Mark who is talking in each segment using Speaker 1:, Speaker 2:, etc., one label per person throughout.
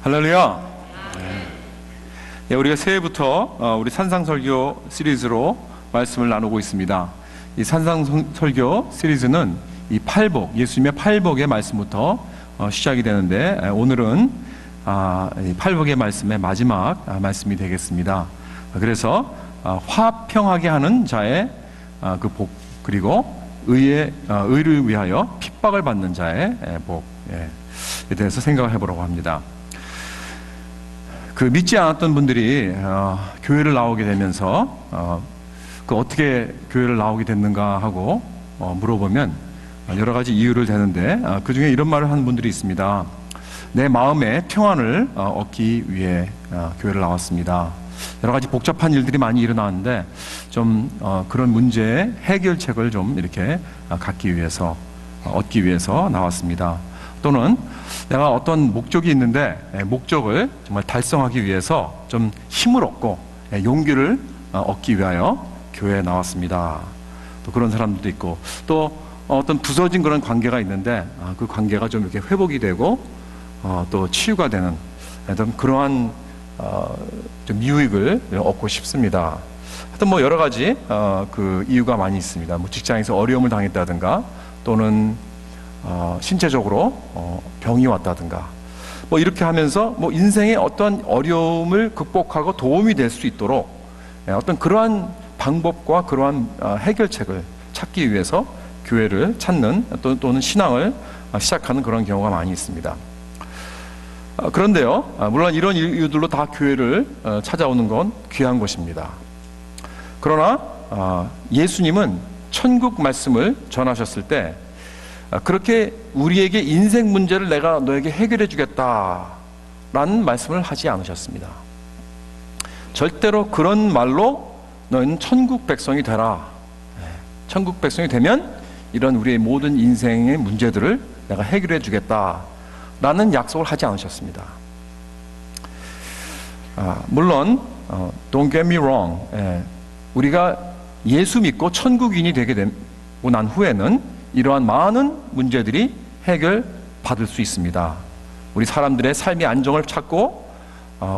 Speaker 1: 할렐루야. 네, 우리가 새해부터 우리 산상설교 시리즈로 말씀을 나누고 있습니다. 이 산상설교 시리즈는 이 팔복, 예수님의 팔복의 말씀부터 시작이 되는데, 오늘은 이 팔복의 말씀의 마지막 말씀이 되겠습니다. 그래서 화평하게 하는 자의 그 복, 그리고 의를 위하여 핍박을 받는 자의 복에 대해서 생각을 해보려고 합니다. 그 믿지 않았던 분들이 교회를 나오게 되면서 그 어떻게 교회를 나오게 됐는가 하고 물어보면 여러 가지 이유를 대는데, 그 중에 이런 말을 하는 분들이 있습니다. 내 마음의 평안을 얻기 위해 교회를 나왔습니다. 여러 가지 복잡한 일들이 많이 일어나는데 좀 그런 문제의 해결책을 좀 이렇게 얻기 위해서 나왔습니다. 또는 내가 어떤 목적이 있는데 목적을 정말 달성하기 위해서 좀 힘을 얻고 용기를 얻기 위하여 교회에 나왔습니다. 또 그런 사람들도 있고, 또 어떤 부서진 그런 관계가 있는데 그 관계가 좀 이렇게 회복이 되고 또 치유가 되는 어떤 그러한 좀 유익을 얻고 싶습니다. 하여튼 뭐 여러 가지 그 이유가 많이 있습니다. 뭐 직장에서 어려움을 당했다든가, 또는 신체적으로 병이 왔다든가, 뭐 이렇게 하면서 뭐 인생의 어떤 어려움을 극복하고 도움이 될 수 있도록 어떤 그러한 방법과 그러한 해결책을 찾기 위해서 교회를 찾는 또는 신앙을 시작하는 그런 경우가 많이 있습니다. 그런데요, 물론 이런 이유들로 다 교회를 찾아오는 건 귀한 것입니다. 그러나 예수님은 천국 말씀을 전하셨을 때 그렇게 우리에게 인생 문제를 내가 너에게 해결해 주겠다라는 말씀을 하지 않으셨습니다. 절대로 그런 말로 너희는 천국 백성이 되라, 천국 백성이 되면 이런 우리의 모든 인생의 문제들을 내가 해결해 주겠다라는 약속을 하지 않으셨습니다. 물론 don't get me wrong, 우리가 예수 믿고 천국인이 되게 되고 난 후에는 이러한 많은 문제들이 해결받을 수 있습니다. 우리 사람들의 삶의 안정을 찾고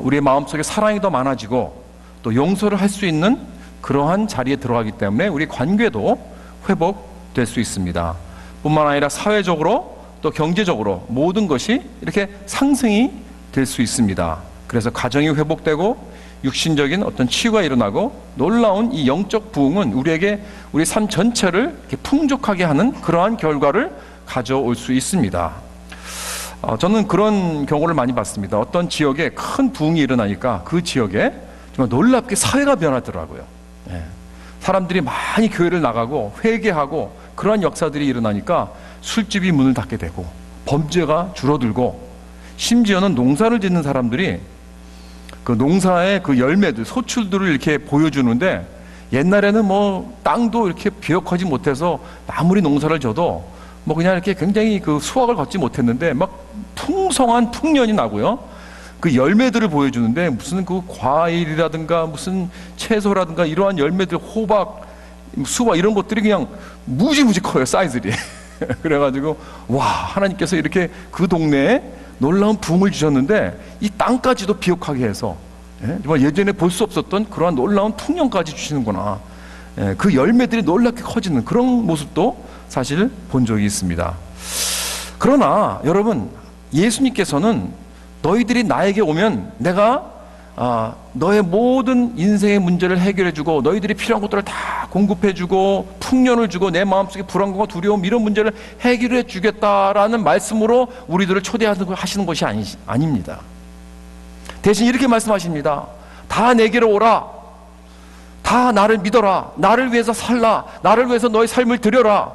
Speaker 1: 우리의 마음속에 사랑이 더 많아지고 또 용서를 할 수 있는 그러한 자리에 들어가기 때문에 우리 관계도 회복될 수 있습니다. 뿐만 아니라 사회적으로 또 경제적으로 모든 것이 이렇게 상승이 될 수 있습니다. 그래서 가정이 회복되고 육신적인 어떤 치유가 일어나고 놀라운 이 영적 부흥은 우리에게 우리 삶 전체를 이렇게 풍족하게 하는 그러한 결과를 가져올 수 있습니다. 저는 그런 경우를 많이 봤습니다. 어떤 지역에 큰 부흥이 일어나니까 그 지역에 정말 놀랍게 사회가 변하더라고요. 사람들이 많이 교회를 나가고 회개하고 그러한 역사들이 일어나니까 술집이 문을 닫게 되고 범죄가 줄어들고, 심지어는 농사를 짓는 사람들이 그 농사의 그 열매들, 소출들을 이렇게 보여주는데, 옛날에는 뭐 땅도 이렇게 비옥하지 못해서 아무리 농사를 져도 뭐 그냥 이렇게 굉장히 그 수확을 거치 못했는데 막 풍성한 풍년이 나고요. 그 열매들을 보여주는데 무슨 그 과일이라든가 무슨 채소라든가 이러한 열매들, 호박, 수박 이런 것들이 그냥 무지무지 커요, 사이즈들이. 그래가지고 와, 하나님께서 이렇게 그 동네에 놀라운 부흥을 주셨는데 이 땅까지도 비옥하게 해서 정말 예전에 볼 수 없었던 그러한 놀라운 풍년까지 주시는구나. 그 열매들이 놀랍게 커지는 그런 모습도 사실 본 적이 있습니다. 그러나 여러분, 예수님께서는 너희들이 나에게 오면 내가 너의 모든 인생의 문제를 해결해주고 너희들이 필요한 것들을 다 공급해주고 풍년을 주고 내 마음속에 불안감과 두려움 이런 문제를 해결해 주겠다라는 말씀으로 우리들을 초대하시는 것이 아닙니다. 대신 이렇게 말씀하십니다. 다 내게로 오라. 다 나를 믿어라. 나를 위해서 살라. 나를 위해서 너의 삶을 드려라.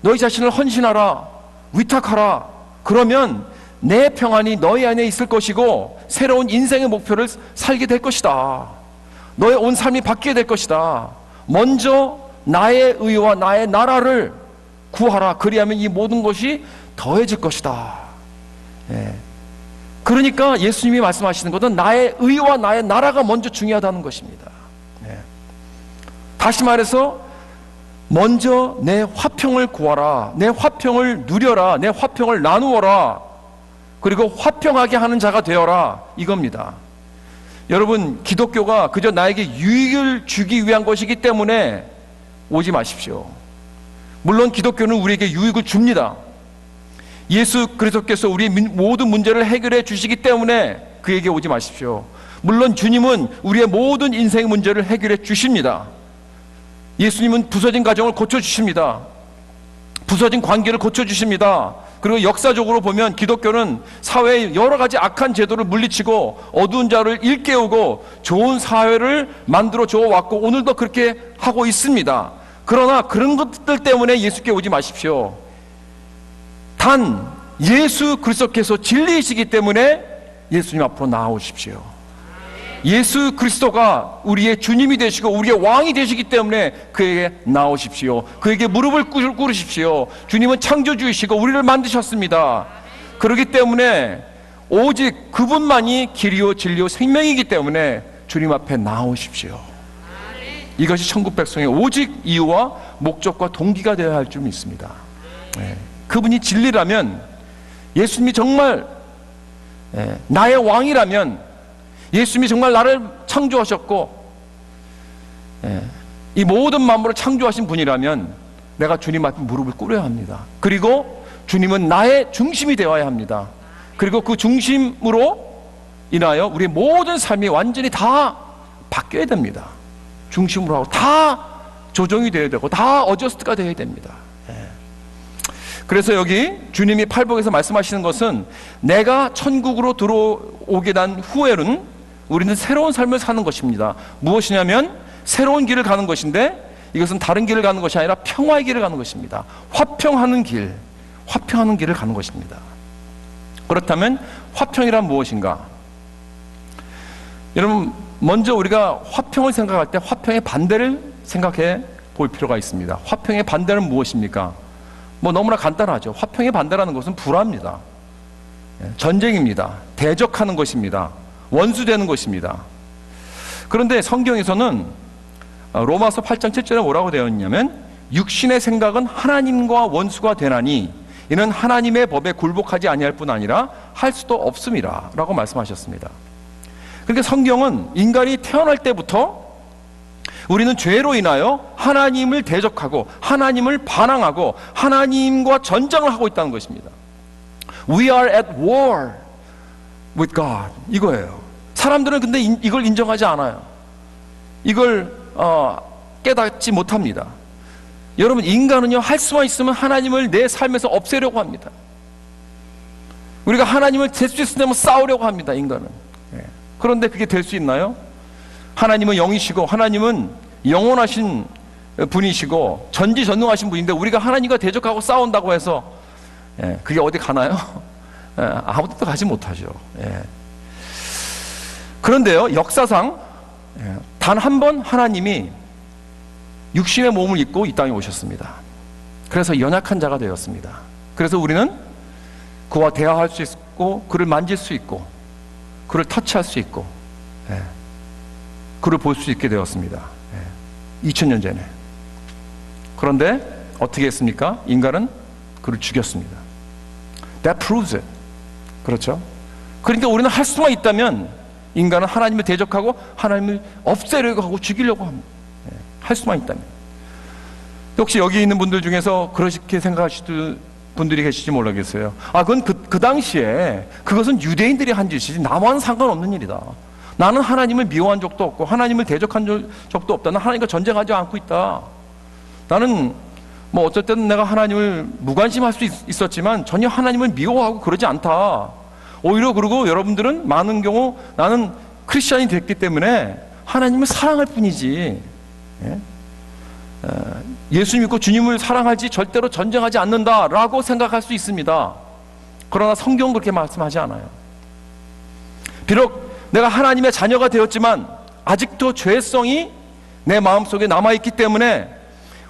Speaker 1: 너희 자신을 헌신하라. 위탁하라. 그러면 내 평안이 너희 안에 있을 것이고 새로운 인생의 목표를 살게 될 것이다. 너의 온 삶이 바뀌게 될 것이다. 먼저 나의 의와 나의 나라를 구하라. 그리하면 이 모든 것이 더해질 것이다. 그러니까 예수님이 말씀하시는 것은 나의 의와 나의 나라가 먼저 중요하다는 것입니다. 다시 말해서 먼저 내 화평을 구하라. 내 화평을 누려라. 내 화평을 나누어라. 그리고 화평하게 하는 자가 되어라, 이겁니다. 여러분, 기독교가 그저 나에게 유익을 주기 위한 것이기 때문에 오지 마십시오. 물론 기독교는 우리에게 유익을 줍니다. 예수 그리스도께서 우리의 모든 문제를 해결해 주시기 때문에 그에게 오지 마십시오. 물론 주님은 우리의 모든 인생의 문제를 해결해 주십니다. 예수님은 부서진 가정을 고쳐주십니다. 부서진 관계를 고쳐주십니다. 그리고 역사적으로 보면 기독교는 사회의 여러 가지 악한 제도를 물리치고 어두운 자를 일깨우고 좋은 사회를 만들어 주어왔고 오늘도 그렇게 하고 있습니다. 그러나 그런 것들 때문에 예수께 오지 마십시오. 단 예수 그리스도께서 진리이시기 때문에 예수님 앞으로 나아오십시오. 예수 그리스도가 우리의 주님이 되시고 우리의 왕이 되시기 때문에 그에게 나오십시오. 그에게 무릎을 꿇으십시오. 주님은 창조주이시고 우리를 만드셨습니다. 그렇기 때문에 오직 그분만이 길이요 진리요 생명이기 때문에 주님 앞에 나오십시오. 이것이 천국 백성의 오직 이유와 목적과 동기가 되어야 할 줄 믿습니다. 그분이 진리라면, 예수님이 정말 나의 왕이라면, 예수님이 정말 나를 창조하셨고 이 모든 만물을 창조하신 분이라면 내가 주님 앞에 무릎을 꿇어야 합니다. 그리고 주님은 나의 중심이 되어야 합니다. 그리고 그 중심으로 인하여 우리의 모든 삶이 완전히 다 바뀌어야 됩니다. 중심으로 하고 다 조정이 되어야 되고 다 어저스트가 되어야 됩니다. 그래서 여기 주님이 팔복에서 말씀하시는 것은 내가 천국으로 들어오게 된 후에는 우리는 새로운 삶을 사는 것입니다. 무엇이냐면 새로운 길을 가는 것인데 이것은 다른 길을 가는 것이 아니라 평화의 길을 가는 것입니다. 화평하는 길, 화평하는 길을 가는 것입니다. 그렇다면 화평이란 무엇인가? 여러분, 먼저 우리가 화평을 생각할 때 화평의 반대를 생각해 볼 필요가 있습니다. 화평의 반대는 무엇입니까? 너무나 간단하죠. 화평의 반대라는 것은 불화입니다. 전쟁입니다. 대적하는 것입니다. 원수되는 것입니다. 그런데 성경에서는 로마서 8장 7절에 뭐라고 되어 있냐면 육신의 생각은 하나님과 원수가 되나니 이는 하나님의 법에 굴복하지 아니할 뿐 아니라 할 수도 없음이라 라고 말씀하셨습니다. 그러니까 성경은 인간이 태어날 때부터 우리는 죄로 인하여 하나님을 대적하고 하나님을 반항하고 하나님과 전쟁을 하고 있다는 것입니다. We are at war with God, 이거예요. 사람들은 근데 이걸 인정하지 않아요. 이걸 깨닫지 못합니다. 여러분, 인간은요, 할 수만 있으면 하나님을 내 삶에서 없애려고 합니다. 우리가 하나님을 될 수 있으면 싸우려고 합니다. 인간은. 그런데 그게 될 수 있나요? 하나님은 영이시고 하나님은 영원하신 분이시고 전지전능하신 분인데 우리가 하나님과 대적하고 싸운다고 해서 그게 어디 가나요? 아무 데도 가지 못하죠. 그런데요, 역사상 단 한 번 하나님이 육신의 몸을 입고 이 땅에 오셨습니다. 그래서 연약한 자가 되었습니다. 그래서 우리는 그와 대화할 수 있고 그를 만질 수 있고 그를 터치할 수 있고 그를 볼 수 있게 되었습니다. 2000년 전에. 그런데 어떻게 했습니까? 인간은 그를 죽였습니다. That proves it. 그렇죠? 그러니까 우리는 할 수만 있다면 인간은 하나님을 대적하고 하나님을 없애려고 하고 죽이려고 합니다. 할 수만 있다면. 혹시 여기 있는 분들 중에서 그렇게 생각하시는 분들이 계실지 모르겠어요. 그건 그 당시에 그것은 유대인들이 한 짓이지 나와는 상관없는 일이다. 나는 하나님을 미워한 적도 없고 하나님을 대적한 적도 없다. 나는 하나님과 전쟁하지 않고 있다. 나는 어쩔 때는 내가 하나님을 무관심할 수 있었지만 전혀 하나님을 미워하고 그러지 않다. 오히려 그러고 여러분들은 많은 경우 나는 크리스찬이 됐기 때문에 하나님을 사랑할 뿐이지 예수 믿고 주님을 사랑하지 절대로 전쟁하지 않는다라고 생각할 수 있습니다. 그러나 성경은 그렇게 말씀하지 않아요. 비록 내가 하나님의 자녀가 되었지만 아직도 죄성이 내 마음속에 남아있기 때문에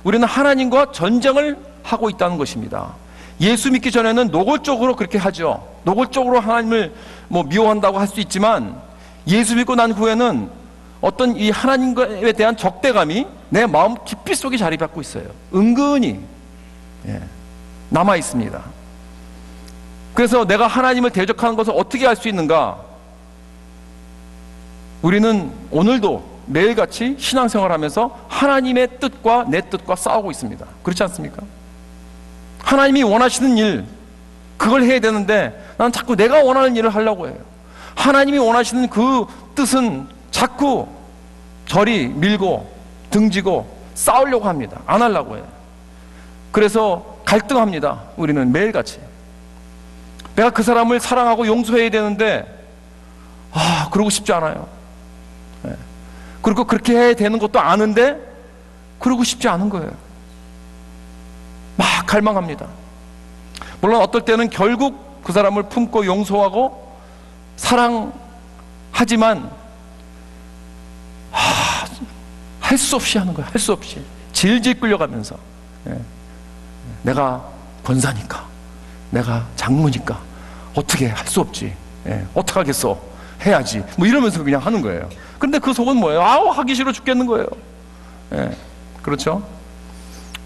Speaker 1: 우리는 하나님과 전쟁을 하고 있다는 것입니다. 예수 믿기 전에는 노골적으로 그렇게 하죠. 노골적으로 하나님을 미워한다고 할 수 있지만 예수 믿고 난 후에는 어떤 이 하나님에 대한 적대감이 내 마음 깊이 속에 자리 잡고 있어요. 은근히 남아 있습니다. 그래서 내가 하나님을 대적하는 것을 어떻게 할 수 있는가? 우리는 오늘도 매일같이 신앙생활하면서 하나님의 뜻과 내 뜻과 싸우고 있습니다. 그렇지 않습니까? 하나님이 원하시는 일, 그걸 해야 되는데 난 자꾸 내가 원하는 일을 하려고 해요. 하나님이 원하시는 그 뜻은 자꾸 저리 밀고 등지고 싸우려고 합니다. 안 하려고 해요. 그래서 갈등합니다. 우리는 매일같이. 내가 그 사람을 사랑하고 용서해야 되는데 그러고 싶지 않아요. 그리고 그렇게 해야 되는 것도 아는데 그러고 싶지 않은 거예요. 막 갈망합니다. 물론 어떨 때는 결국 그 사람을 품고 용서하고 사랑하지만 할 수 없이 하는 거예요. 할 수 없이 질질 끌려가면서 내가 권사니까, 내가 장모니까 어떻게 할 수 없지, 어떡하겠어, 해야지, 뭐 이러면서 그냥 하는 거예요. 근데 그 속은 뭐예요? 하기 싫어 죽겠는 거예요. 그렇죠?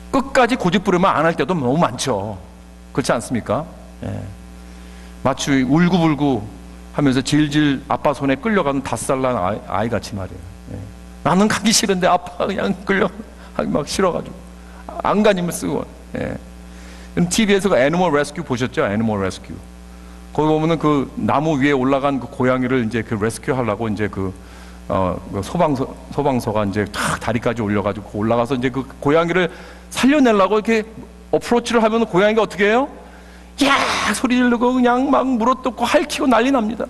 Speaker 1: 끝까지 고집 부리면 안 할 때도 너무 많죠. 그렇지 않습니까? 마치 울고불고 하면서 질질 아빠 손에 끌려가는 5살 난 아이같이 말이에요. 나는 가기 싫은데 아빠가 그냥 끌려가기 막 싫어가지고 안간힘을 쓰고. TV에서 그 애니멀 레스큐 보셨죠? 애니멀 레스큐. 거기 보면은 그 나무 위에 올라간 그 고양이를 이제 그 레스큐 하려고 이제 소방서가 이제 탁 다리까지 올려가지고 올라가서 이제 그 고양이를 살려내려고 이렇게 어프로치를 하면 고양이가 어떻게 해요? 야! 소리 지르고 그냥 막 물어뜯고 핥히고 난리 납니다.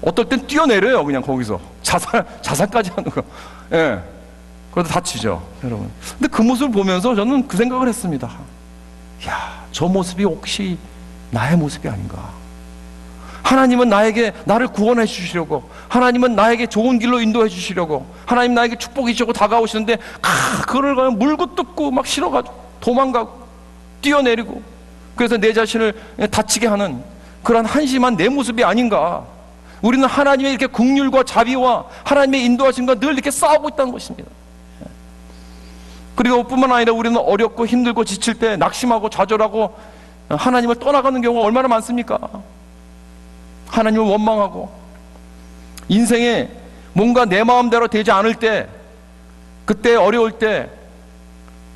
Speaker 1: 어떨 땐 뛰어내려요. 그냥 거기서 자살까지 하는 거. 그러다 다치죠, 여러분. 근데 그 모습을 보면서 저는 그 생각을 했습니다. 저 모습이 혹시 나의 모습이 아닌가? 하나님은 나를 구원해 주시려고, 하나님은 나에게 좋은 길로 인도해 주시려고, 하나님 나에게 축복이 주시고 다가오시는데 그걸 그냥 물고 뜯고 막 싫어가지고 도망가고 뛰어내리고, 그래서 내 자신을 다치게 하는 그런 한심한 내 모습이 아닌가? 우리는 하나님의 이렇게 긍휼과 자비와 하나님의 인도하심과 늘 이렇게 싸우고 있다는 것입니다. 그리고 뿐만 아니라 우리는 어렵고 힘들고 지칠 때 낙심하고 좌절하고 하나님을 떠나가는 경우가 얼마나 많습니까? 하나님을 원망하고 인생에 뭔가 내 마음대로 되지 않을 때, 그때 어려울 때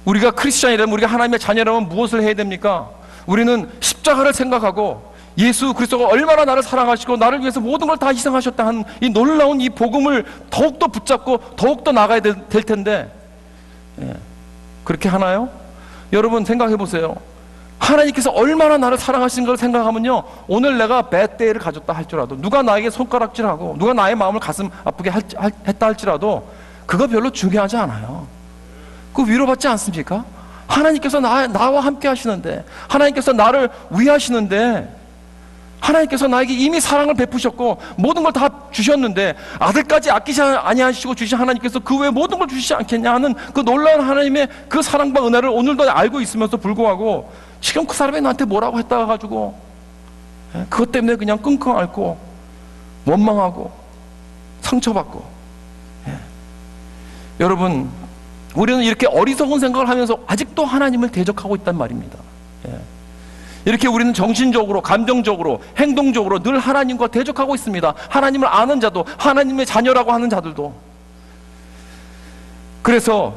Speaker 1: 우리가 크리스찬이라면, 우리가 하나님의 자녀라면 무엇을 해야 됩니까? 우리는 십자가를 생각하고 예수 그리스도가 얼마나 나를 사랑하시고 나를 위해서 모든 걸 다 희생하셨다 하는 이 놀라운 이 복음을 더욱더 붙잡고 더욱더 나가야 될 텐데, 그렇게 하나요? 여러분 생각해 보세요. 하나님께서 얼마나 나를 사랑하시는 걸 생각하면요, 오늘 내가 배때를 가졌다 할지라도, 누가 나에게 손가락질하고 누가 나의 마음을 가슴 아프게 했다 할지라도 그거 별로 중요하지 않아요. 그거 위로받지 않습니까? 하나님께서 나와 함께 하시는데, 하나님께서 나를 위하시는데, 하나님께서 나에게 이미 사랑을 베푸셨고 모든 걸 다 주셨는데 아들까지 아끼지 아니하시고 주신 하나님께서 그 외에 모든 걸 주시지 않겠냐 하는 그 놀라운 하나님의 그 사랑과 은혜를 오늘도 알고 있으면서 불구하고 지금 그 사람이 나한테 뭐라고 했다가 가지고 그것 때문에 그냥 끙끙 앓고 원망하고 상처받고. 여러분, 우리는 이렇게 어리석은 생각을 하면서 아직도 하나님을 대적하고 있단 말입니다. 이렇게 우리는 정신적으로, 감정적으로, 행동적으로 늘 하나님과 대적하고 있습니다. 하나님을 아는 자도, 하나님의 자녀라고 하는 자들도. 그래서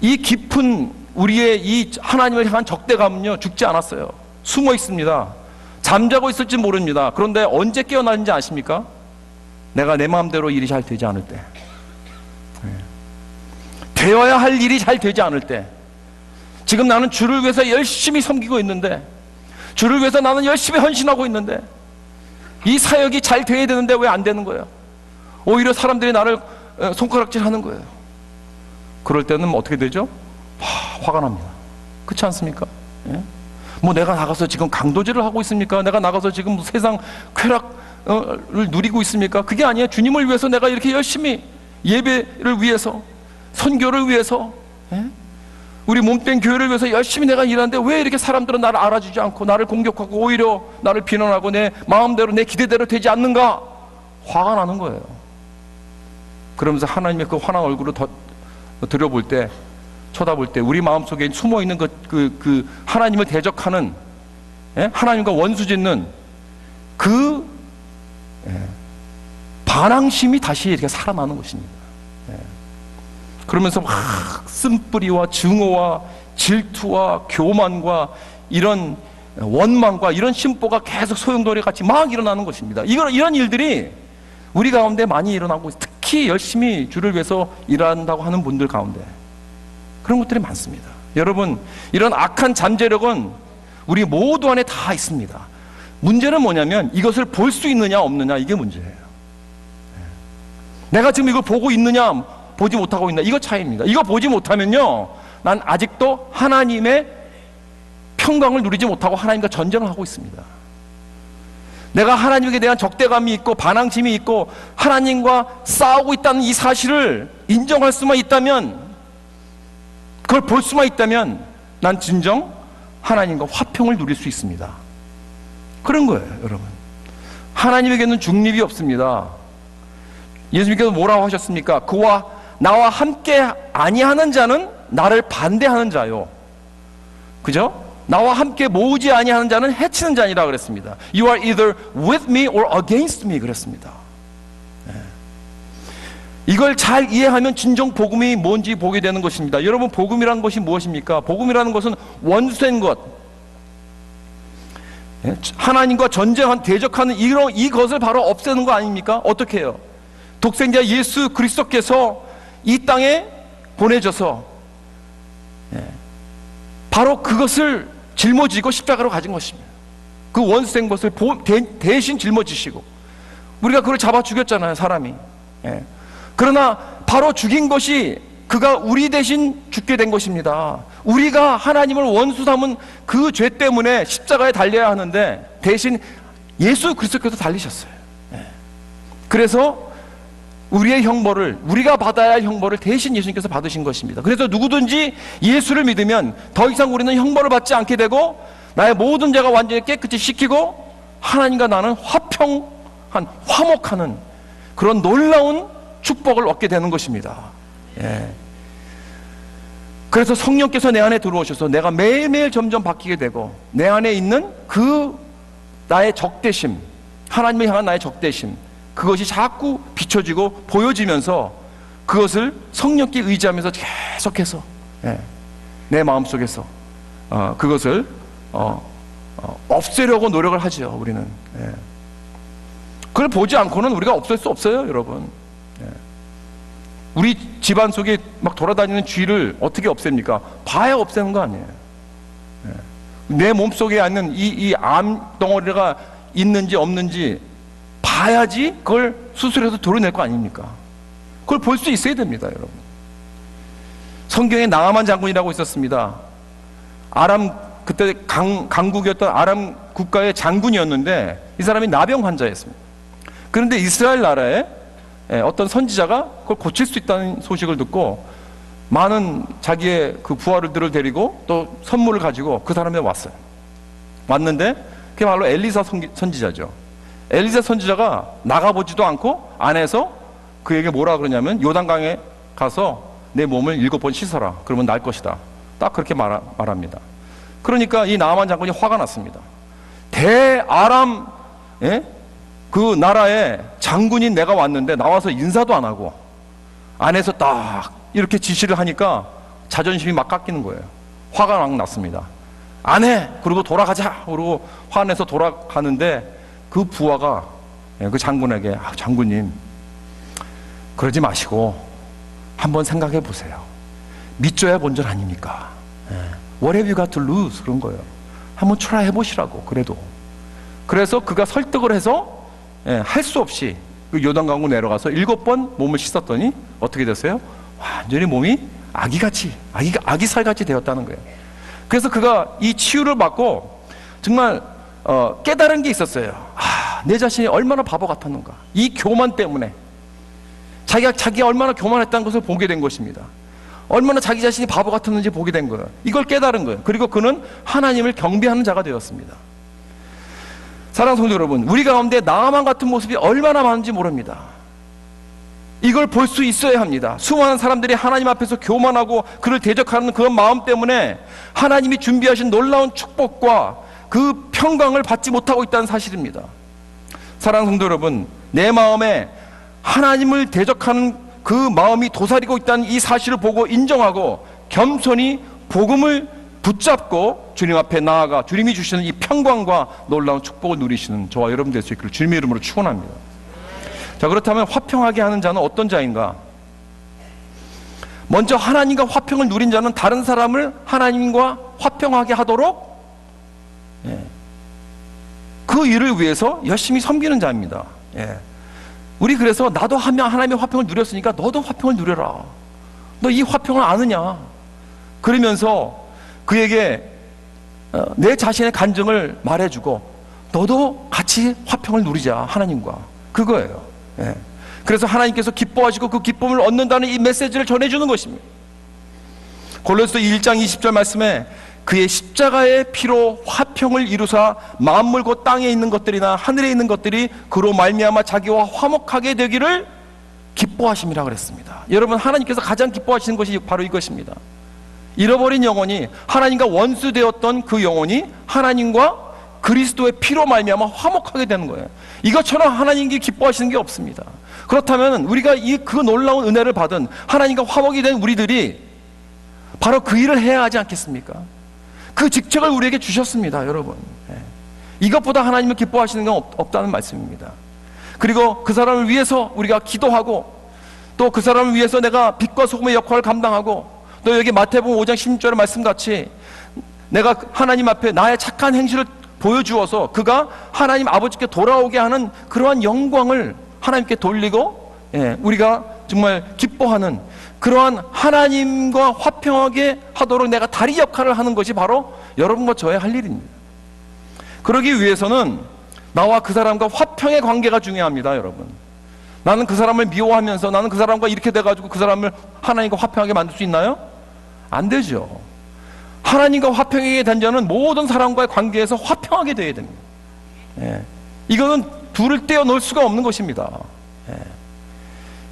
Speaker 1: 이 깊은 우리의 이 하나님을 향한 적대감은요, 죽지 않았어요. 숨어 있습니다. 잠자고 있을지 모릅니다. 그런데 언제 깨어나는지 아십니까? 내가 내 마음대로 일이 잘 되지 않을 때, 되어야 할 일이 잘 되지 않을 때, 지금 나는 주를 위해서 열심히 섬기고 있는데, 주를 위해서 나는 열심히 헌신하고 있는데 이 사역이 잘 돼야 되는데 왜 안 되는 거예요? 오히려 사람들이 나를 손가락질하는 거예요. 그럴 때는 어떻게 되죠? 화가 납니다. 그렇지 않습니까? 뭐 내가 나가서 지금 강도질을 하고 있습니까? 내가 나가서 지금 세상 쾌락을 누리고 있습니까? 그게 아니에요. 주님을 위해서 내가 이렇게 열심히 예배를 위해서, 선교를 위해서, 우리 몸된 교회를 위해서 열심히 내가 일하는데 왜 이렇게 사람들은 나를 알아주지 않고 나를 공격하고 오히려 나를 비난하고 내 마음대로 내 기대대로 되지 않는가? 화가 나는 거예요. 그러면서 하나님의 그 환한 얼굴을 들여볼 때 쳐다볼 때 우리 마음속에 숨어있는 그 하나님을 대적하는, 하나님과 원수 짓는 그 반항심이 다시 이렇게 살아나는 것입니다. 그러면서 막 쓴뿌리와 증오와 질투와 교만과 이런 원망과 이런 심보가 계속 소용돌이 같이 막 일어나는 것입니다. 이런 일들이 우리 가운데 많이 일어나고, 특히 열심히 주를 위해서 일한다고 하는 분들 가운데 그런 것들이 많습니다. 여러분, 이런 악한 잠재력은 우리 모두 안에 다 있습니다. 문제는 뭐냐면 이것을 볼 수 있느냐 없느냐, 이게 문제예요. 내가 지금 이걸 보고 있느냐 보지 못하고 있느냐, 이거 차이입니다. 이거 보지 못하면요, 난 아직도 하나님의 평강을 누리지 못하고 하나님과 전쟁을 하고 있습니다. 내가 하나님에 대한 적대감이 있고 반항심이 있고 하나님과 싸우고 있다는 이 사실을 인정할 수만 있다면, 그걸 볼 수만 있다면 난 진정 하나님과 화평을 누릴 수 있습니다. 그런 거예요, 여러분. 하나님에게는 중립이 없습니다. 예수님께서 뭐라고 하셨습니까? 그와 나와 함께 아니하는 자는 나를 반대하는 자요. 그죠? 나와 함께 모으지 아니하는 자는 해치는 자니라 그랬습니다. You are either with me or against me 그랬습니다. 이걸 잘 이해하면 진정 복음이 뭔지 보게 되는 것입니다. 여러분, 복음이라는 것이 무엇입니까? 복음이라는 것은 원수된 것, 하나님과 전쟁한, 대적하는 이것을 바로 없애는 거 아닙니까? 어떻게 해요? 독생자 예수 그리스도께서 이 땅에 보내져서 바로 그것을 짊어지고 십자가로 가진 것입니다. 그 원수된 것을 대신 짊어지시고, 우리가 그걸 잡아 죽였잖아요, 사람이. 그러나 바로 죽인 것이 그가 우리 대신 죽게 된 것입니다. 우리가 하나님을 원수 삼은 그 죄 때문에 십자가에 달려야 하는데 대신 예수 그리스도께서 달리셨어요. 그래서 우리의 형벌을, 우리가 받아야 할 형벌을 대신 예수님께서 받으신 것입니다. 그래서 누구든지 예수를 믿으면 더 이상 우리는 형벌을 받지 않게 되고 나의 모든 죄가 완전히 깨끗이 씻기고 하나님과 나는 화평한, 화목하는 그런 놀라운 축복을 얻게 되는 것입니다. 그래서 성령께서 내 안에 들어오셔서 내가 매일매일 점점 바뀌게 되고, 내 안에 있는 그 나의 적대심, 하나님을 향한 나의 적대심, 그것이 자꾸 비춰지고 보여지면서 그것을 성령께 의지하면서 계속해서 내 마음속에서 그것을 없애려고 노력을 하죠. 우리는 그걸 보지 않고는 우리가 없앨 수 없어요, 여러분. 우리 집안 속에 막 돌아다니는 쥐를 어떻게 없앱니까? 봐야 없애는 거 아니에요. 내 몸속에 있는 이 암덩어리가 있는지 없는지 봐야지 그걸 수술해서 도려낼 거 아닙니까? 그걸 볼 수 있어야 됩니다, 여러분. 성경에 나아만 장군이라고 있었습니다. 그때 강국이었던 아람 국가의 장군이었는데 이 사람이 나병 환자였습니다. 그런데 이스라엘 나라에 어떤 선지자가 그걸 고칠 수 있다는 소식을 듣고 많은 자기의 그 부하들을 데리고 또 선물을 가지고 그 사람에 왔어요. 왔는데 그게 바로 엘리사 선지자죠. 엘리사 선지자가 나가보지도 않고 안에서 그에게 뭐라 그러냐면, 요단강에 가서 내 몸을 7번 씻어라. 그러면 날 것이다. 딱 그렇게 말합니다. 그러니까 이 나아만 장군이 화가 났습니다. 대아람 그 나라의 장군인 내가 왔는데 나와서 인사도 안 하고 안에서 딱 이렇게 지시를 하니까 자존심이 막 깎이는 거예요. 화가 막 났습니다. 안 해! 그리고 돌아가자! 그러고 화내서 돌아가는데 그 부하가 그 장군에게, 장군님, 그러지 마시고 한번 생각해 보세요. 믿져야 본전 아닙니까? What have you got to lose? 그런 거예요. 한번 트라이 해보시라고. 그래서 그가 설득을 해서 할 수 없이 그 요단강으로 내려가서 7번 몸을 씻었더니 어떻게 됐어요? 완전히 몸이 아기 살같이 되었다는 거예요. 그래서 그가 이 치유를 받고 정말 깨달은 게 있었어요. 내 자신이 얼마나 바보 같았는가. 이 교만 때문에 자기가 얼마나 교만했다는 것을 보게 된 것입니다. 얼마나 자기 자신이 바보 같았는지 보게 된 거예요. 이걸 깨달은 거예요. 그리고 그는 하나님을 경배하는 자가 되었습니다. 사랑하는 성도 여러분, 우리 가운데 나아만 같은 모습이 얼마나 많은지 모릅니다. 이걸 볼 수 있어야 합니다. 수많은 사람들이 하나님 앞에서 교만하고 그를 대적하는 그 마음 때문에 하나님이 준비하신 놀라운 축복과 그 평강을 받지 못하고 있다는 사실입니다. 사랑하는 성도 여러분, 내 마음에 하나님을 대적하는 그 마음이 도사리고 있다는 이 사실을 보고 인정하고 겸손히 복음을 붙잡고 주님 앞에 나아가 주님이 주시는 이 평강과 놀라운 축복을 누리시는 저와 여러분 될 수 있기를 주님의 이름으로 축원합니다. 자, 그렇다면 화평하게 하는 자는 어떤 자인가? 먼저 하나님과 화평을 누린 자는 다른 사람을 하나님과 화평하게 하도록 그 일을 위해서 열심히 섬기는 자입니다. 우리 그래서 나도 하나님의 화평을 누렸으니까 너도 화평을 누려라. 너 이 화평을 아느냐? 그러면서 그에게 내 자신의 간증을 말해주고 너도 같이 화평을 누리자, 하나님과. 그거예요. 그래서 하나님께서 기뻐하시고 그 기쁨을 얻는다는 이 메시지를 전해주는 것입니다. 골로새서 1장 20절 말씀에 그의 십자가의 피로 화평을 이루사 만물 곧 땅에 있는 것들이나 하늘에 있는 것들이 그로 말미암아 자기와 화목하게 되기를 기뻐하심이라 그랬습니다. 여러분, 하나님께서 가장 기뻐하시는 것이 바로 이것입니다. 잃어버린 영혼이, 하나님과 원수되었던 그 영혼이 하나님과 그리스도의 피로 말미암아 화목하게 되는 거예요. 이것처럼 하나님께 기뻐하시는 게 없습니다. 그렇다면 우리가 그 놀라운 은혜를 받은 하나님과 화목이 된 우리들이 바로 그 일을 해야 하지 않겠습니까? 그 직책을 우리에게 주셨습니다, 여러분. 이것보다 하나님을 기뻐하시는 건 없다는 말씀입니다. 그리고 그 사람을 위해서 우리가 기도하고 또 그 사람을 위해서 내가 빛과 소금의 역할을 감당하고 또 여기 마태복음 5장 16절의 말씀같이 내가 하나님 앞에 나의 착한 행실을 보여주어서 그가 하나님 아버지께 돌아오게 하는 그러한 영광을 하나님께 돌리고 우리가 정말 기뻐하는 그러한 하나님과 화평하게 하도록 내가 다리 역할을 하는 것이 바로 여러분과 저의 할 일입니다. 그러기 위해서는 나와 그 사람과 화평의 관계가 중요합니다, 여러분. 나는 그 사람을 미워하면서 나는 그 사람과 이렇게 돼가지고 그 사람을 하나님과 화평하게 만들 수 있나요? 안 되죠. 하나님과 화평하게 된 자는 모든 사람과의 관계에서 화평하게 되어야 됩니다. 이거는 둘을 떼어놓을 수가 없는 것입니다.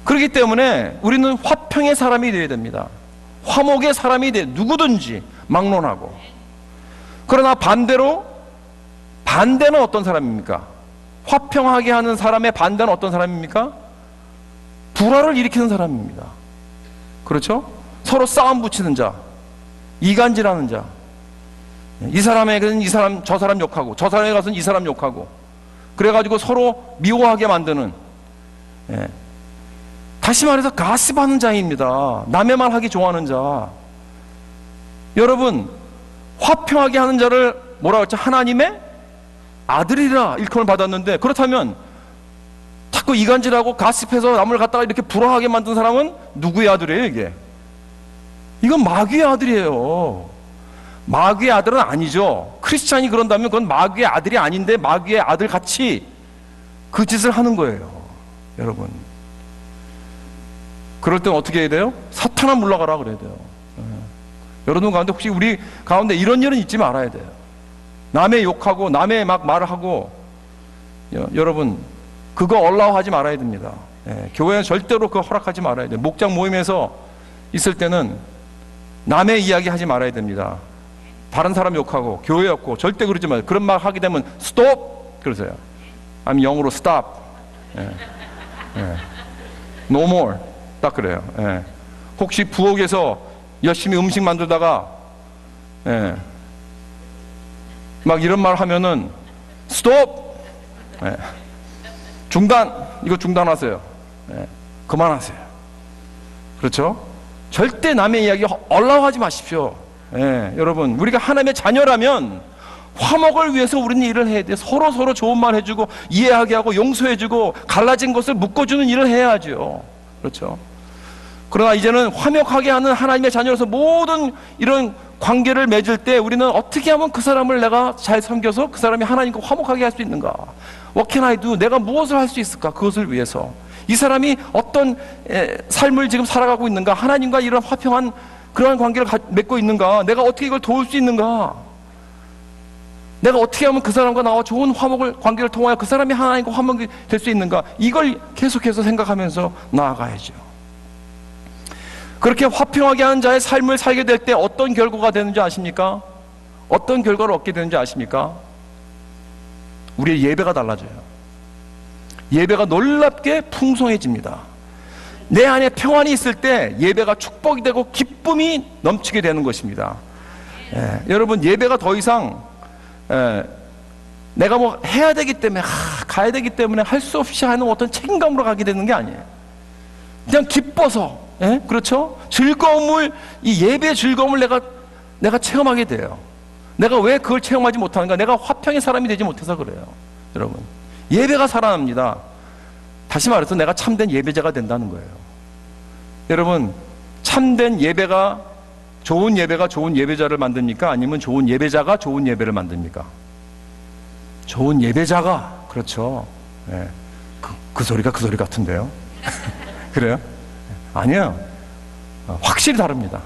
Speaker 1: 그렇기 때문에 우리는 화평의 사람이 되어야 됩니다. 화목의 사람이 돼, 누구든지 막론하고. 그러나 반대는 어떤 사람입니까? 화평하게 하는 사람의 반대는 어떤 사람입니까? 불화를 일으키는 사람입니다. 그렇죠? 서로 싸움 붙이는 자, 이간질하는 자, 이 사람에게는 이 사람, 저 사람 욕하고 저 사람에 가서는 이 사람 욕하고 그래가지고 서로 미워하게 만드는, 다시 말해서 가십하는 자입니다. 남의 말 하기 좋아하는 자. 여러분, 화평하게 하는 자를 뭐라고 했죠? 하나님의 아들이라 일컬음을 받았는데, 그렇다면 자꾸 이간질하고 가십해서 남을 갖다가 이렇게 불화하게 만든 사람은 누구의 아들이에요? 이건 마귀의 아들이에요. 마귀의 아들은 아니죠. 크리스찬이 그런다면 그건 마귀의 아들이 아닌데 마귀의 아들 같이 그 짓을 하는 거예요, 여러분. 그럴 땐 어떻게 해야 돼요? 사탄아 물러가라 그래야 돼요. 여러분 가운데 혹시 우리 가운데 이런 일은 잊지 말아야 돼요. 남의 욕하고 남의 막 말을 하고, 여러분 그거 얼라워하지 말아야 됩니다. 교회는 절대로 그거 허락하지 말아야 돼요. 목장 모임에서 있을 때는 남의 이야기 하지 말아야 됩니다. 다른 사람 욕하고 교회 욕하고 절대 그러지 마세요. 그런 말 하게 되면 stop 그러세요. 아니면 영어로 stop, no more, 딱 그래요. 혹시 부엌에서 열심히 음식 만들다가 막 이런 말 하면은 stop, 중단, 이거 중단하세요. 그만하세요. 그렇죠? 절대 남의 이야기 얼라워하지 마십시오. 여러분, 우리가 하나님의 자녀라면 화목을 위해서 우리는 일을 해야 돼요. 서로 좋은 말 해주고 이해하게 하고 용서해주고 갈라진 것을 묶어주는 일을 해야죠. 그렇죠? 그러나 이제는 화목하게 하는 하나님의 자녀로서 모든 이런 관계를 맺을 때 우리는 어떻게 하면 그 사람을 내가 잘 섬겨서 그 사람이 하나님과 화목하게 할 수 있는가? What can I do? 내가 무엇을 할 수 있을까? 그것을 위해서 이 사람이 어떤 삶을 지금 살아가고 있는가? 하나님과 이런 화평한 그러한 관계를 맺고 있는가? 내가 어떻게 이걸 도울 수 있는가? 내가 어떻게 하면 그 사람과 나와 좋은 관계를 통하여 그 사람이 하나님과 화목이 될 수 있는가? 이걸 계속해서 생각하면서 나아가야죠. 그렇게 화평하게 하는 자의 삶을 살게 될 때 어떤 결과가 되는지 아십니까? 어떤 결과를 얻게 되는지 아십니까? 우리의 예배가 달라져요. 예배가 놀랍게 풍성해집니다. 내 안에 평안이 있을 때 예배가 축복이 되고 기쁨이 넘치게 되는 것입니다. 여러분, 예배가 더 이상 내가 뭐 해야 되기 때문에 가야 되기 때문에 할 수 없이 하는 어떤 책임감으로 가게 되는 게 아니에요. 그냥 기뻐서, 그렇죠? 즐거움을, 이 예배의 즐거움을 내가 체험하게 돼요. 내가 왜 그걸 체험하지 못하는가? 내가 화평의 사람이 되지 못해서 그래요. 여러분, 예배가 살아납니다. 다시 말해서 내가 참된 예배자가 된다는 거예요. 여러분, 참된 예배가, 좋은 예배가 좋은 예배자를 만듭니까? 아니면 좋은 예배자가 좋은 예배를 만듭니까? 좋은 예배자가, 그렇죠. 그 소리가 그 소리 같은데요. 그래요? 아니에요. 확실히 다릅니다.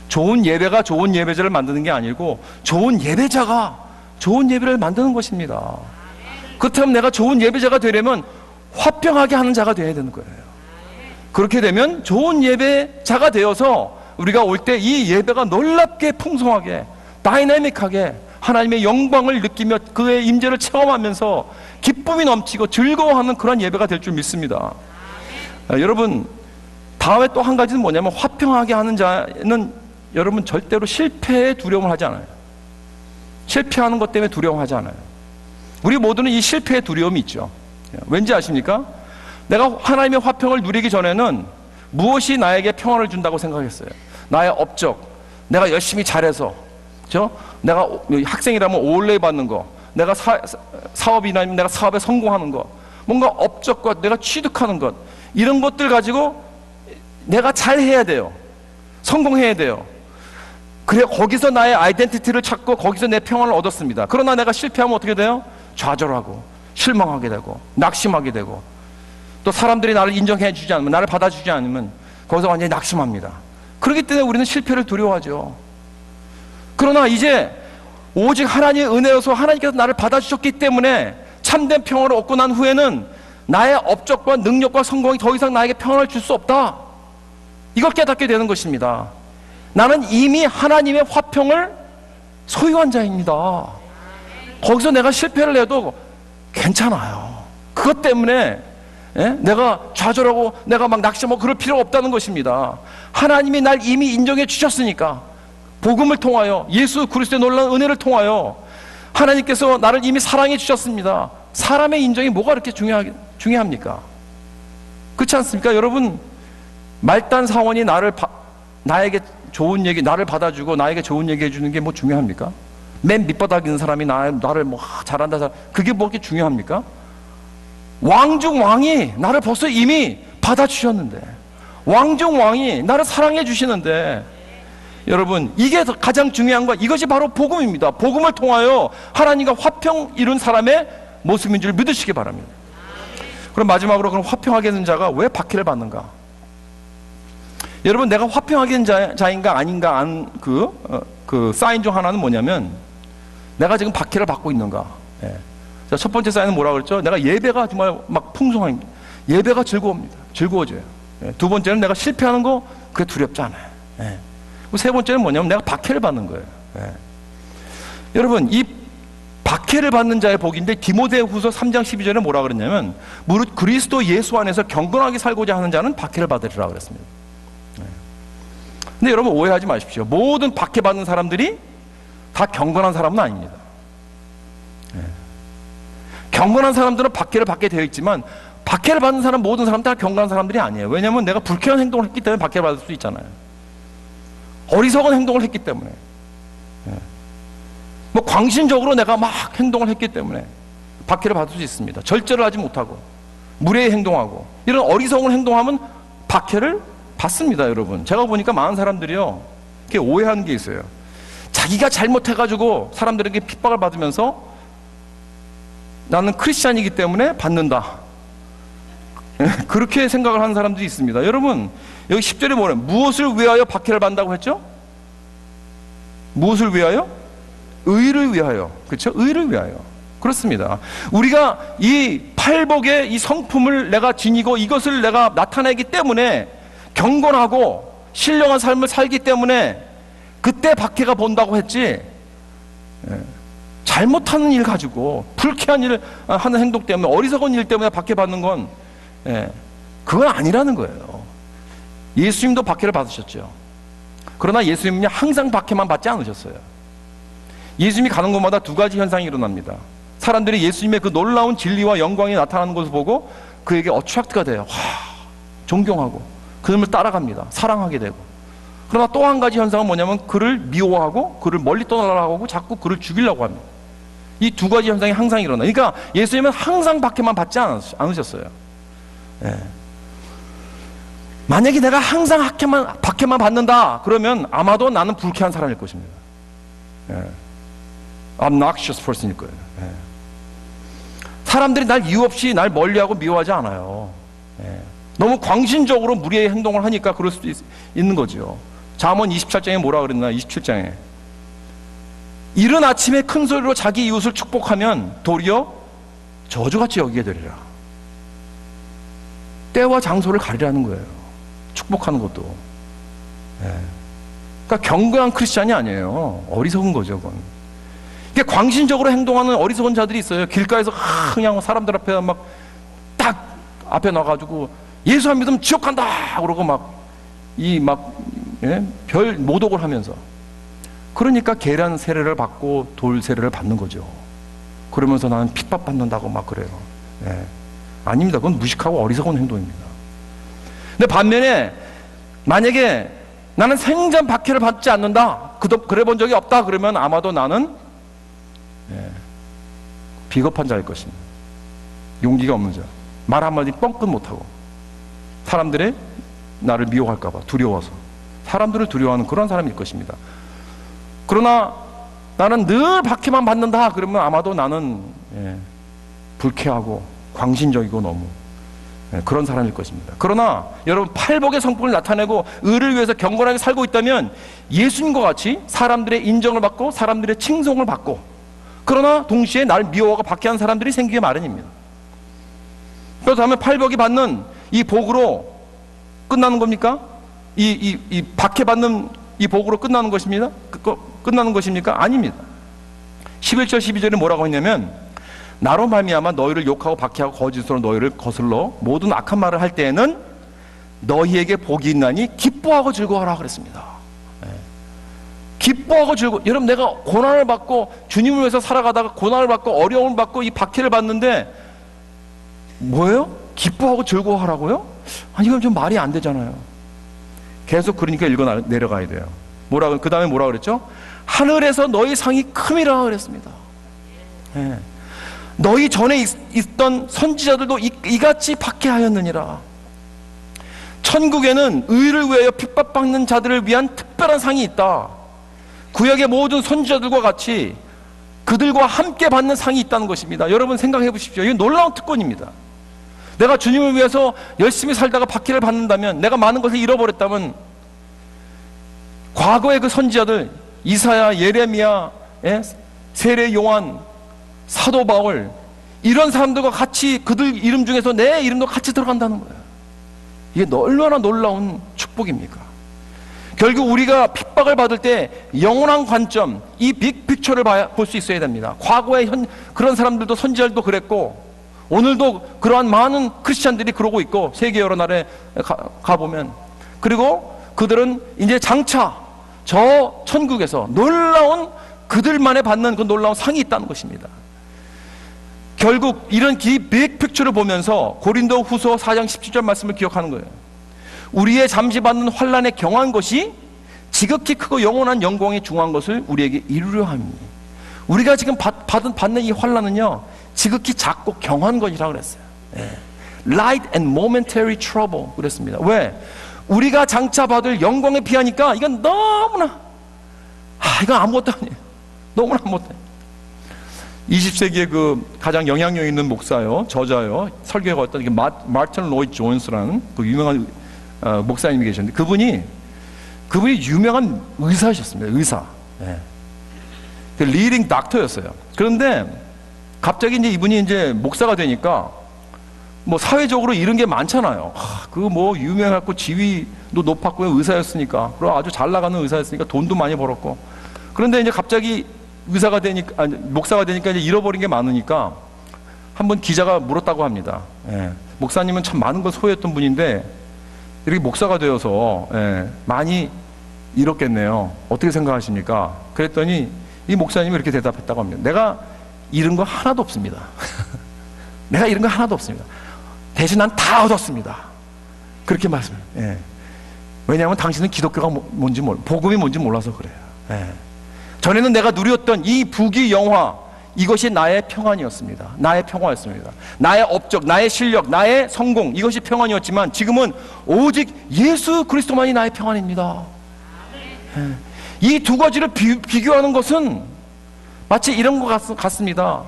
Speaker 1: 좋은 예배가 좋은 예배자를 만드는 게 아니고 좋은 예배자가 좋은 예배를 만드는 것입니다. 그렇다면 내가 좋은 예배자가 되려면 화평하게 하는 자가 되어야 되는 거예요. 그렇게 되면 좋은 예배자가 되어서 우리가 올 때 이 예배가 놀랍게 풍성하게 다이나믹하게 하나님의 영광을 느끼며 그의 임재를 체험하면서 기쁨이 넘치고 즐거워하는 그런 예배가 될 줄 믿습니다. 여러분, 다음에 또 한 가지는 뭐냐면 화평하게 하는 자는 여러분 절대로 실패에 두려움을 하지 않아요. 실패하는 것 때문에 두려워하지 않아요. 우리 모두는 이 실패의 두려움이 있죠. 왠지 아십니까? 내가 하나님의 화평을 누리기 전에는 무엇이 나에게 평안을 준다고 생각했어요? 나의 업적, 내가 열심히 잘해서, 그렇죠? 내가 학생이라면 올레 받는 거, 내가 사업이나 내가 사업에 성공하는 거, 뭔가 업적과 내가 취득하는 것, 이런 것들 가지고 내가 잘해야 돼요. 성공해야 돼요. 그래, 거기서 나의 아이덴티티를 찾고 거기서 내 평안을 얻었습니다. 그러나 내가 실패하면 어떻게 돼요? 좌절하고 실망하게 되고 낙심하게 되고, 또 사람들이 나를 인정해 주지 않으면, 나를 받아주지 않으면 거기서 완전히 낙심합니다. 그렇기 때문에 우리는 실패를 두려워하죠. 그러나 이제 오직 하나님의 은혜여서 하나님께서 나를 받아주셨기 때문에 참된 평안을 얻고 난 후에는 나의 업적과 능력과 성공이 더 이상 나에게 평안을 줄 수 없다, 이걸 깨닫게 되는 것입니다. 나는 이미 하나님의 화평을 소유한 자입니다. 거기서 내가 실패를 해도 괜찮아요. 그것 때문에 내가 좌절하고 내가 막 낙심하고 그럴 필요가 없다는 것입니다. 하나님이 날 이미 인정해 주셨으니까, 복음을 통하여 예수 그리스도의 놀라운 은혜를 통하여 하나님께서 나를 이미 사랑해 주셨습니다. 사람의 인정이 뭐가 그렇게 중요합니까? 그렇지 않습니까? 여러분, 말단 사원이 나에게 좋은 얘기, 나를 받아주고 나에게 좋은 얘기 해주는 게 뭐 중요합니까? 맨 밑바닥에 있는 사람이 나를 뭐 잘한다, 그게 뭐 그렇게 중요합니까? 왕 중 왕이 나를 벌써 이미 받아주셨는데, 왕 중 왕이 나를 사랑해 주시는데, 여러분, 이게 가장 중요한 거, 이것이 바로 복음입니다. 복음을 통하여 하나님과 화평 이룬 사람의 모습인 줄 믿으시기 바랍니다. 그럼 마지막으로, 그럼 화평하게 된 자가 왜 박해를 받는가? 여러분, 내가 화평하게 된 자인가 아닌가 그 사인 중 하나는 뭐냐면, 내가 지금 박해를 받고 있는가. 자, 첫 번째 사인은 뭐라고 그랬죠? 내가 예배가 정말 막 풍성합니다. 예배가 즐거워져요. 두 번째는 내가 실패하는 거, 그게 두렵지 않아요. 세 번째는 뭐냐면 내가 박해를 받는 거예요. 여러분, 이 박해를 받는 자의 복인데, 디모데후서 3장 12절에 뭐라고 그랬냐면, 무릇 그리스도 예수 안에서 경건하게 살고자 하는 자는 박해를 받으리라 그랬습니다. 근데 여러분, 오해하지 마십시오. 모든 박해받는 사람들이 다 경건한 사람은 아닙니다. 경건한 사람들은 박해를 받게 되어 있지만, 박해를 받는 사람, 모든 사람 다 경건한 사람들이 아니에요. 왜냐하면 내가 불쾌한 행동을 했기 때문에 박해를 받을 수 있잖아요. 어리석은 행동을 했기 때문에, 뭐 광신적으로 내가 막 행동을 했기 때문에 박해를 받을 수 있습니다. 절제를 하지 못하고 무례히 행동하고 이런 어리석은 행동하면 박해를 받습니다. 여러분, 제가 보니까 많은 사람들이요, 이렇게 오해하는 게 있어요. 자기가 잘못해가지고 사람들에게 핍박을 받으면서 나는 크리스찬이기 때문에 받는다, 그렇게 생각을 하는 사람들이 있습니다. 여러분, 여기 10절에 뭐래요? 무엇을 위하여 박해를 받는다고 했죠? 무엇을 위하여? 의를 위하여, 그렇죠? 의를 위하여. 그렇습니다. 우리가 이 팔복의 이 성품을 내가 지니고 이것을 내가 나타내기 때문에 경건하고 신령한 삶을 살기 때문에 그때 박해가 본다고 했지, 잘못하는 일 가지고 불쾌한 일을 하는 행동 때문에, 어리석은 일 때문에 박해받는 건 그건 아니라는 거예요. 예수님도 박해를 받으셨죠. 그러나 예수님은 항상 박해만 받지 않으셨어요. 예수님이 가는 곳마다 두 가지 현상이 일어납니다. 사람들이 예수님의 그 놀라운 진리와 영광이 나타나는 것을 보고 그에게 어트랙트가 돼요. 존경하고 그놈을 따라갑니다. 사랑하게 되고. 그러나 또 한 가지 현상은 뭐냐면 그를 미워하고 그를 멀리 떠나라고 하고 자꾸 그를 죽이려고 합니다. 이 두 가지 현상이 항상 일어나요. 그러니까 예수님은 항상 박해만 받지 않으셨어요. 만약에 내가 항상 박해만 받는다 그러면 아마도 나는 불쾌한 사람일 것입니다. obnoxious person일 거예요. 사람들이 날 이유 없이 날 멀리하고 미워하지 않아요. 너무 광신적으로 무리의 행동을 하니까 그럴 수도 있는 거죠. 잠언 24장에 뭐라 그랬나? 27장에 이른 아침에 큰 소리로 자기 이웃을 축복하면 도리어 저주같이 여기게 되리라. 때와 장소를 가리라는 거예요. 축복하는 것도. 그러니까 경건한 크리스찬이 아니에요. 어리석은 거죠, 그건. 이게 광신적으로 행동하는 어리석은 자들이 있어요. 길가에서 그냥 사람들 앞에 막 딱 앞에 나가지고 예수 안 믿으면 지옥 간다 그러고 별 모독을 하면서, 그러니까 계란 세례를 받고 돌 세례를 받는 거죠. 그러면서 나는 핍박받는다고 막 그래요. 아닙니다. 그건 무식하고 어리석은 행동입니다. 근데 반면에 만약에 나는 생전 박해를 받지 않는다, 그래 본 적이 없다 그러면 아마도 나는 비겁한 자일 것입니다. 용기가 없는 자, 말 한마디 뻥끗 못하고 사람들이 나를 미워할까 봐 두려워서 사람들을 두려워하는 그런 사람일 것입니다. 그러나 나는 늘 박해만 받는다 그러면 아마도 나는 불쾌하고 광신적이고 너무 그런 사람일 것입니다. 그러나 여러분, 팔복의 성품을 나타내고 의를 위해서 경건하게 살고 있다면 예수님과 같이 사람들의 인정을 받고 사람들의 칭송을 받고, 그러나 동시에 날 미워하고 박해하는 사람들이 생기기 마련입니다. 그렇다면 팔복이 받는 이 복으로 끝나는 겁니까? 이 박해받는 이 복으로 끝나는 것입니다. 끝나는 것입니까? 아닙니다. 11절 12절에 뭐라고 했냐면, 나로 말미암아 너희를 욕하고 박해하고 거짓으로 너희를 거슬러 모든 악한 말을 할 때에는 너희에게 복이 있나니 기뻐하고 즐거워하라 그랬습니다. 기뻐하고 즐거워. 여러분, 내가 고난을 받고 주님을 위해서 살아가다가 고난을 받고 어려움을 받고 이 박해를 받는데 뭐예요? 기뻐하고 즐거워하라고요? 아니, 이건 좀 말이 안 되잖아요. 계속 그러니까 읽어 내려가야 돼요. 그 다음에 뭐라 그랬죠? 하늘에서 너희 상이 큼이라 그랬습니다. 너희 전에 있던 선지자들도 이같이 박해하였느니라. 천국에는 의를 위하여 핍박받는 자들을 위한 특별한 상이 있다. 구약의 모든 선지자들과 같이 그들과 함께 받는 상이 있다는 것입니다. 여러분 생각해 보십시오. 이건 놀라운 특권입니다. 내가 주님을 위해서 열심히 살다가 박해를 받는다면, 내가 많은 것을 잃어버렸다면, 과거의 그 선지자들 이사야, 예레미야, 세례 요한, 사도 바울, 이런 사람들과 같이 그들 이름 중에서 내 이름도 같이 들어간다는 거예요. 이게 얼마나 놀라운 축복입니까? 결국 우리가 핍박을 받을 때 영원한 관점, 이 빅픽처를 볼 수 있어야 됩니다. 과거에 그런 사람들도, 선지자들도 그랬고 오늘도 그러한 많은 크리스찬들이 그러고 있고, 세계 여러 나라에 가보면, 그리고 그들은 이제 장차 저 천국에서 놀라운, 그들만의 받는 그 놀라운 상이 있다는 것입니다. 결국 이런 빅픽처를 보면서 고린도 후서 4장 17절 말씀을 기억하는 거예요. 우리의 잠시 받는 환난에 경한 것이 지극히 크고 영원한 영광에 중한 것을 우리에게 이루려 함이니. 우리가 지금 받는 이 환난은요, 지극히 작고 경한 것이라고 그랬어요. Light and momentary trouble 그랬습니다. 왜? 우리가 장차 받을 영광에 비하니까 이건 너무나 이건 아무것도 아니에요. 너무나 아무것도 아니에요. 20세기에 그 가장 영향력 있는 목사요, 저자요, 설교가 어떤 마틴 로이드 존스라는 그 유명한 목사님이 계셨는데, 그분이 유명한 의사셨습니다. 의사. 리딩 닥터였어요. 그런데 갑자기 이제 이분이 이제 목사가 되니까 뭐 사회적으로 이런 게 많잖아요. 그 뭐 유명했고 지위도 높았고 의사였으니까, 그리고 아주 잘 나가는 의사였으니까 돈도 많이 벌었고. 그런데 이제 갑자기 의사가 되니까, 아니, 목사가 되니까 이제 잃어버린 게 많으니까 한번 기자가 물었다고 합니다. 예. 목사님은 참 많은 걸 소유했던 분인데 이렇게 목사가 되어서 많이 잃었겠네요. 어떻게 생각하십니까? 그랬더니 이 목사님이 이렇게 대답했다고 합니다. 내가 잃은 거 하나도 없습니다. 내가 잃은 거 하나도 없습니다. 대신 난 다 얻었습니다. 그렇게 말씀해요. 예. 왜냐하면 당신은 기독교가 뭔지 복음이 뭔지 몰라서 그래요. 예. 전에는 내가 누렸던 이 부귀 영화, 이것이 나의 평안이었습니다. 나의 평화였습니다. 나의 업적, 나의 실력, 나의 성공, 이것이 평안이었지만 지금은 오직 예수 그리스도만이 나의 평안입니다. 예. 이 두 가지를 비교하는 것은 마치 이런 것 같습니다.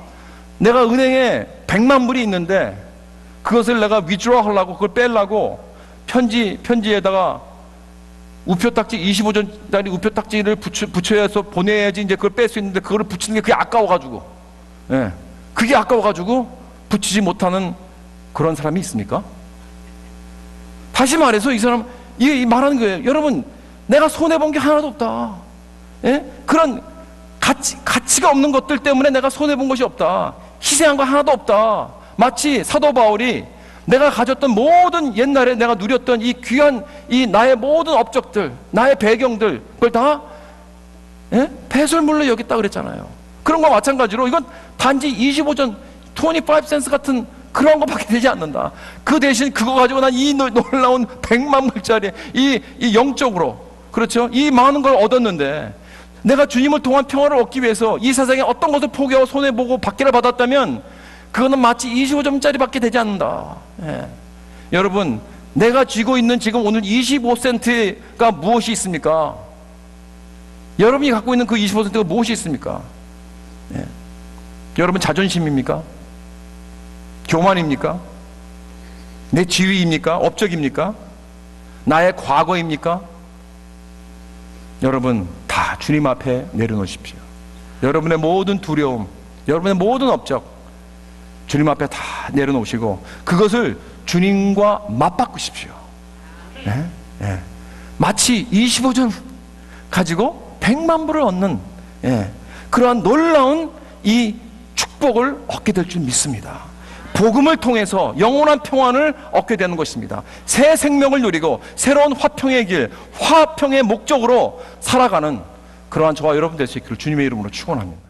Speaker 1: 내가 은행에 100만 불이 있는데 그것을 내가 withdraw 하려고, 그걸 빼려고 편지에다가 우표 딱지, 25전짜리 우표 딱지를 붙여서 보내야지 이제 그걸 뺄 수 있는데 그걸 붙이는 게 그게 아까워가지고, 예, 그게 아까워가지고 붙이지 못하는 그런 사람이 있습니까? 다시 말해서 이 사람, 이 말하는 거예요. 여러분, 내가 손해본 게 하나도 없다. 예? 그런 가치가 없는 것들 때문에 내가 손해본 것이 없다. 희생한 거 하나도 없다. 마치 사도 바울이 내가 가졌던 모든, 옛날에 내가 누렸던 이 귀한 이 나의 모든 업적들, 나의 배경들, 그걸 다 배설물로 여겼다 그랬잖아요. 그런 거 마찬가지로 이건 단지 25전 25센스 같은 그런 거밖에 되지 않는다. 그 대신 그거 가지고 난 이 놀라운 100만 불짜리 이 영적으로, 그렇죠? 이 많은 걸 얻었는데 내가 주님을 통한 평화를 얻기 위해서 이 세상에 어떤 것을 포기하고 손해보고 받기를 받았다면 그거는 마치 25점짜리 밖에 되지 않는다. 예. 여러분, 내가 쥐고 있는 지금 오늘 25센트가 무엇이 있습니까? 여러분이 갖고 있는 그 25센트가 무엇이 있습니까? 예. 여러분 자존심입니까? 교만입니까? 내 지위입니까? 업적입니까? 나의 과거입니까? 여러분 다 주님 앞에 내려놓으십시오. 여러분의 모든 두려움, 여러분의 모든 업적 주님 앞에 다 내려놓으시고 그것을 주님과 맞바꾸십시오. 예? 예. 마치 25전 가지고 100만 불을 얻는, 그러한 놀라운 이 축복을 얻게 될 줄 믿습니다. 복음을 통해서 영원한 평안을 얻게 되는 것입니다. 새 생명을 누리고 새로운 화평의 길, 화평의 목적으로 살아가는 그러한 저와 여러분 될 수 있기를 주님의 이름으로 축원합니다.